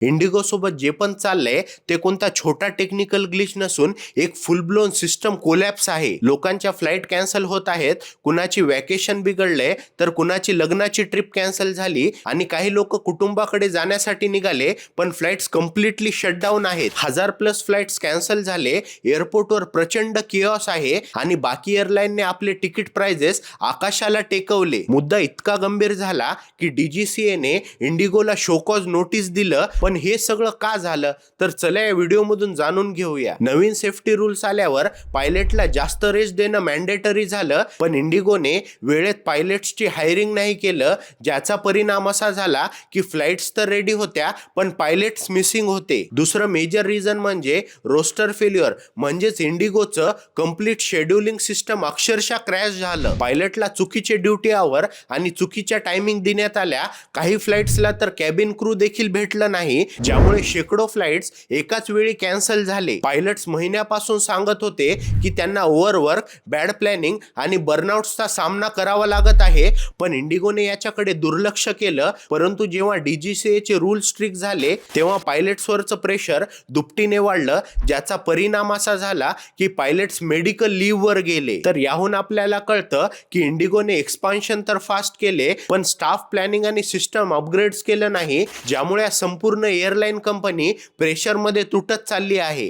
Indigo सोबत जे पण चाललंय ते कोणता छोटा टेक्निकल ग्लिच नसून एक फुल ब्लोन सिस्टम कोलॅप्स आहे. लोकांच्या फ्लाईट कॅन्सल होत आहेत, कुणाची वॅकेशन बिघडले तर कुणाची लग्नाची ट्रिप कॅन्सल झाली आणि काही लोक कुटुंबाकडे जाण्यासाठी निघाले पण फ्लाईट्स कम्प्लिटली शटडाऊन आहेत. 1000+ फ्लाईट्स कॅन्सल झाले. एअरपोर्टवर प्रचंड किओस आहे आणि बाकी एअरलाईनने आपले तिकीट प्राइजेस आकाशाला टेकवले. मुद्दा इतका गंभीर झाला की डीजीसीएने इंडिगोला शोकॉज नोटीस दिलं. पण हे सगळं का झालं तर चला या व्हिडिओ मधून जाणून घेऊया. नवीन सेफ्टी रूल्स आल्यावर पायलटला जास्त रेस्ट देणं मॅन्डेटरी झालं, पण इंडिगोने वेळेत पायलट्सची हायरिंग नाही केलं, ज्याचा परिणाम असा झाला की फ्लाइट्स तर रेडी होत्या पण पायलट्स मिसिंग होते. दुसरं मेजर रिझन म्हणजे रोस्टर फेल्युअर, म्हणजेच इंडिगोचं कम्प्लीट शेड्यूलिंग सिस्टम अक्षरशः क्रॅश झालं. पायलटला चुकीचे ड्युटी आवर आणि चुकीच्या टायमिंग देण्यात आल्या. काही फ्लाइट्सला तर कॅबिन क्रू देखील भेटलं नाही, ज्यामुळे शेकडो फ्लाइट्स एकाच वेळी कॅन्सल झाले. पायलट्स महिन्यापासून सांगत होते की त्यांना ओव्हरवर्क, बॅड प्लॅनिंग आणि बर्नआउट्सचा सामना करावा लागत आहे, पण इंडिगोने याच्याकडे दुर्लक्ष केलं. परंतु जेव्हा डीजीसीएचे रूल स्ट्रिक्ट झाले तेव्हा पायलट्सवरचं प्रेशर दुपटीने वाढलं, ज्याचा परिणाम असा झाला की पायलट्स मेडिकल लीव्हवर गेले. तर याहून आपल्याला कळतं की इंडिगोने एक्सपान्शन तर फास्ट केले पण स्टाफ प्लॅनिंग आणि सिस्टम अपग्रेड्स केलं नाही, ज्यामुळे संपूर्ण एअरलाईन कंपनी प्रेशरमध्ये तुटत चालली आहे.